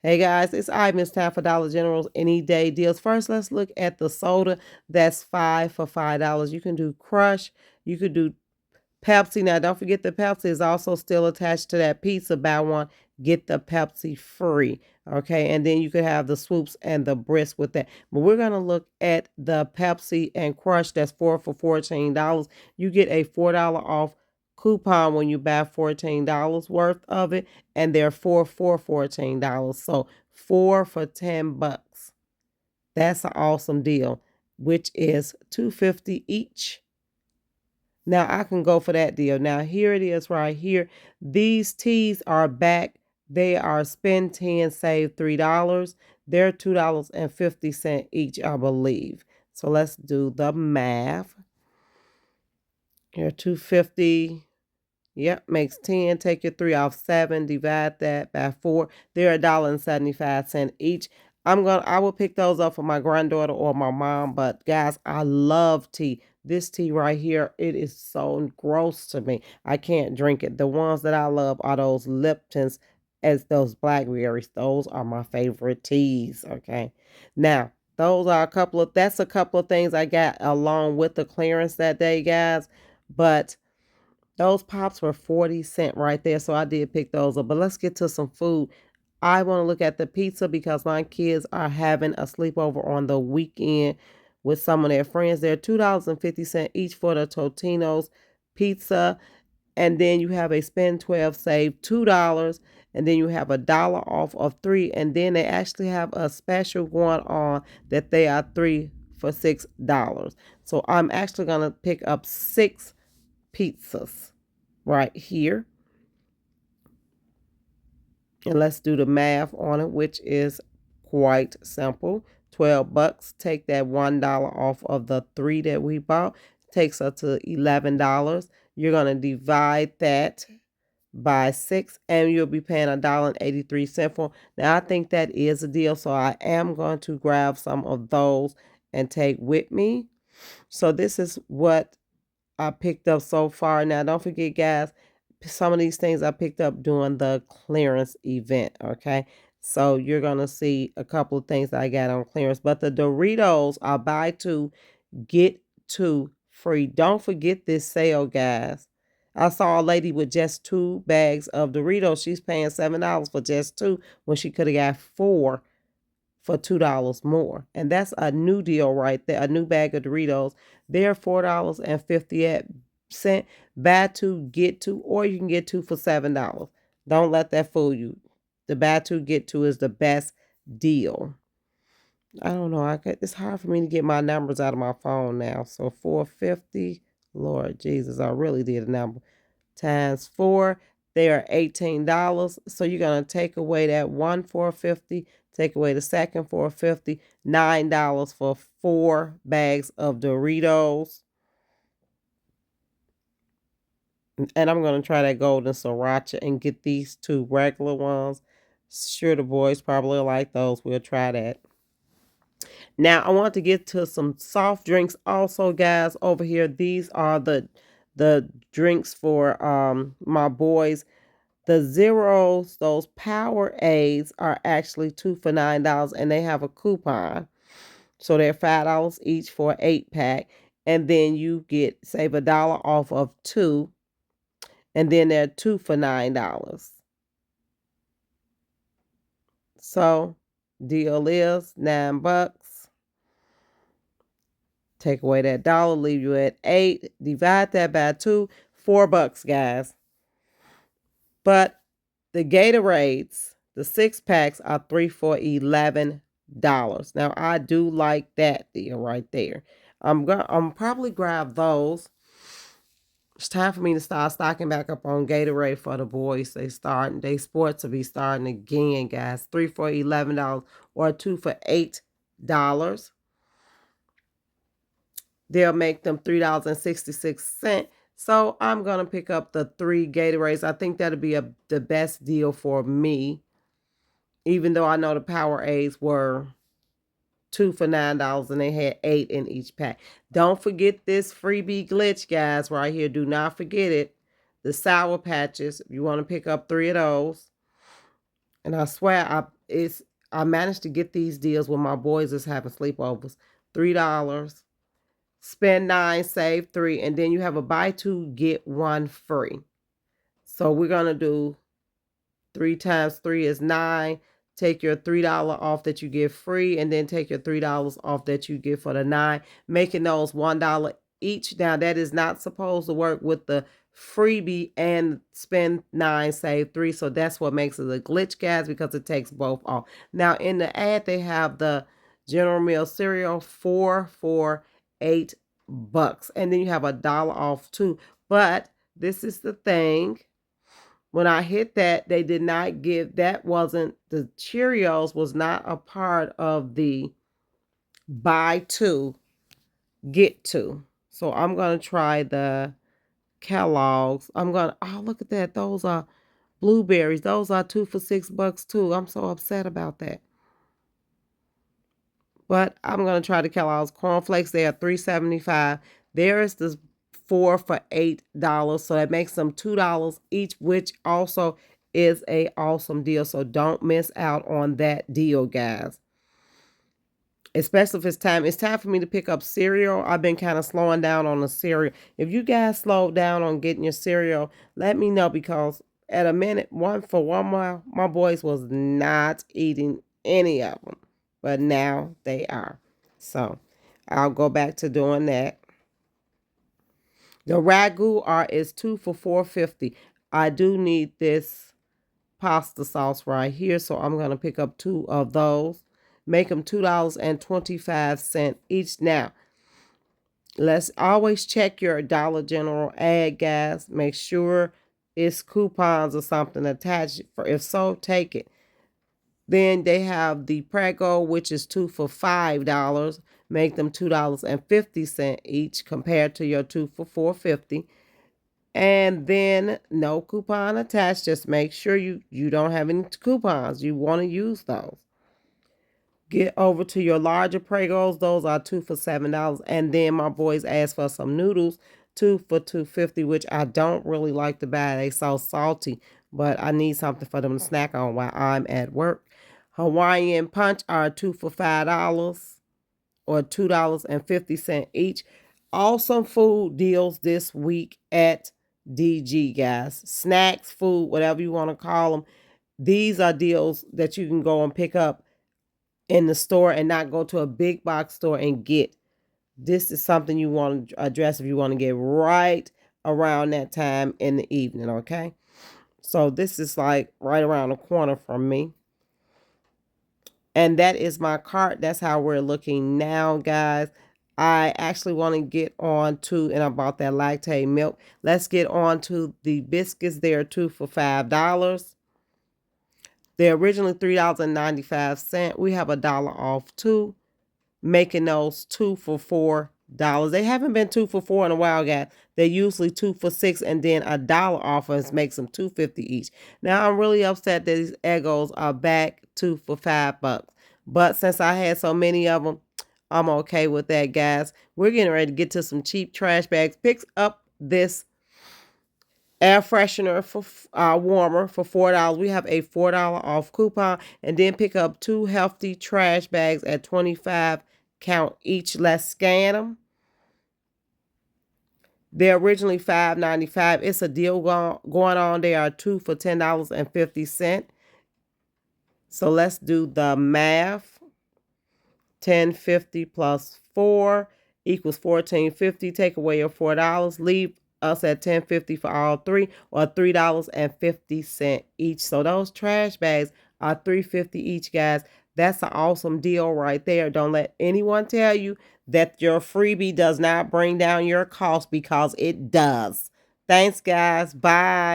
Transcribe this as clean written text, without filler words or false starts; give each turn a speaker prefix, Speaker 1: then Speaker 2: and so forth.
Speaker 1: Hey guys, it's Miss Time for Dollar General's any day deals. First, let's look at the soda. That's 5 for $5. You can do Crush. You could do Pepsi. Now, don't forget the Pepsi is also still attached to that pizza. Buy one, get the Pepsi free. Okay, and then you could have the Swoops and the Brisk with that. But we're gonna look at the Pepsi and Crush. That's 4 for $14. You get a $4 off coupon when you buy $14 worth of it, and they're 4 for $14. So 4 for $10. That's an awesome deal, which is $2.50 each. Now I can go for that deal. Now here it is right here. These teas are back. They are spend 10, save $3. They're $2.50 each, I believe. So let's do the math. Here, 250. Yep, makes 10. Take your 3 off 7. Divide that by 4. They're $1.75 each. I will pick those up for my granddaughter or my mom. But guys, I love tea. This tea right here, it is so gross to me. I can't drink it. The ones that I love are those Liptons, as those blackberries. Those are my favorite teas. Okay. Now, that's a couple of things I got along with the clearance that day, guys. But those pops were 40 cents right there, so I did pick those up. But let's get to some food. I want to look at the pizza because my kids are having a sleepover on the weekend with some of their friends. They're $2.50 each for the Totino's pizza. And then you have a spend 12, save $2. And then you have $1 off of 3. And then they actually have a special going on that they are 3 for $6. So I'm actually going to pick up 6 pizzas right here. And let's do the math on it, which is quite simple. $12. Take that $1 off of the 3 that we bought. Takes us to $11. You're going to divide that by 6 and you'll be paying $1.83 for. Now I think that is a deal, so I am going to grab some of those and take with me. So this is what I picked up so far. Now, don't forget, guys, some of these things I picked up during the clearance event, okay? So you're going to see a couple of things that I got on clearance. But the Doritos are buy 2, get 2 free. Don't forget this sale, guys. I saw a lady with just 2 bags of Doritos. She's paying $7 for just 2 when she could have got 4 for $2 more. And that's a new deal right there, a new bag of Doritos. They're $4.50. Buy 2, get 2, or you can get 2 for $7. Don't let that fool you. The buy 2, get 2 is the best deal. I don't know. It's hard for me to get my numbers out of my phone now. So $4.50. Lord Jesus, I really did a number. Times 4, they are $18. So you're gonna take away that one $4.50, take away the second $4.50, $9 for 4 bags of Doritos. And I'm gonna try that golden sriracha and get these 2 regular ones. Sure, the boys probably like those. We'll try that. Now I want to get to some soft drinks also, guys. Over here, these are the drinks for my boys. The zeros, those power A's, are actually 2 for $9 and they have a coupon. So they're $5 each for an 8-pack. And then you save $1 off of 2. And then they're 2 for $9. So deal is $9. Take away that dollar, leave you at 8. Divide that by 2, $4, guys. But the Gatorades, the 6-packs are 3 for $11. Now I do like that deal right there. I'm probably grab those. It's time for me to start stocking back up on Gatorade for the boys. They sports to be starting again, guys. 3 for $11 or 2 for $8. They'll make them $3.66. So I'm going to pick up the 3 Gatorades. I think that'll be the best deal for me. Even though I know the Power A's were 2 for $9 and they had 8 in each pack. Don't forget this freebie glitch, guys, right here. Do not forget it. The Sour Patches. You want to pick up 3 of those. And I swear I managed to get these deals when my boys is having sleepovers. $3. Spend 9, save 3, and then you have a buy 2, get 1 free. So we're gonna do 3 times 3 is 9. Take your $3 off that you get free, and then take your $3 off that you get for the 9, making those $1 each. Now that is not supposed to work with the freebie and spend 9, save 3. So that's what makes it a glitch, guys, because it takes both off. Now in the ad, they have the General Mills cereal 4 for $8, and then you have $1 off too. But this is the thing. When I hit that, they did not give, that wasn't, the Cheerios was not a part of the buy 2, get 2. So I'm going to try the Kellogg's. oh, look at that. Those are blueberries. Those are 2 for $6 too. I'm so upset about that. But I'm going to try the Kellogg's cornflakes. They are $3.75. There is the 4 for $8. So that makes them $2 each, which also is a awesome deal. So don't miss out on that deal, guys. Especially if it's time for me to pick up cereal. I've been kind of slowing down on the cereal. If you guys slowed down on getting your cereal, let me know, because at a minute, for one while, my boys was not eating any of them. But now they are. So I'll go back to doing that. The ragu is 2 for $4.50. I do need this pasta sauce right here, so I'm going to pick up 2 of those. Make them $2.25 each. Now, let's always check your Dollar General ad, guys. Make sure it's coupons or something attached. If so, take it. Then they have the Prego, which is 2 for $5. Make them $2.50 each, compared to your 2 for $4.50. And then no coupon attached. Just make sure you don't have any coupons. You want to use those. Get over to your larger Pregos. Those are 2 for $7. And then my boys asked for some noodles, 2 for $2.50, which I don't really like to buy. They so salty, but I need something for them to snack on while I'm at work. Hawaiian Punch are 2 for $5 or $2.50 each. Awesome food deals this week at DG, guys. Snacks, food, whatever you want to call them. These are deals that you can go and pick up in the store and not go to a big box store and get. This is something you want to address if you want to get right around that time in the evening, okay? So this is like right around the corner from me. And that is my cart. That's how we're looking now, guys. I actually want to get on to, and I bought that lactate milk. Let's get on to the biscuits. They are 2 for $5. They're originally $3.95. We have $1 off too, making those 2 for $4. They haven't been 2 for $4 in a while, guys. They're usually 2 for $6, and then $1 off us makes them $2.50 each. Now I'm really upset that these Eggos are back 2 for $5. But since I had so many of them, I'm okay with that, guys. We're getting ready to get to some cheap trash bags. Picks up this air freshener for warmer for $4. We have a $4 off coupon, and then pick up 2 healthy trash bags at 25 count each. Let's scan them. They're originally $5.95. It's a deal going on. They are 2 for $10.50. So let's do the math. $10.50 plus 4 equals $14.50. Take away your $4. Leave us at $10.50 for all 3, or $3.50 each. So those trash bags are $3.50 each, guys. That's an awesome deal right there. Don't let anyone tell you that your freebie does not bring down your cost, because it does. Thanks, guys. Bye.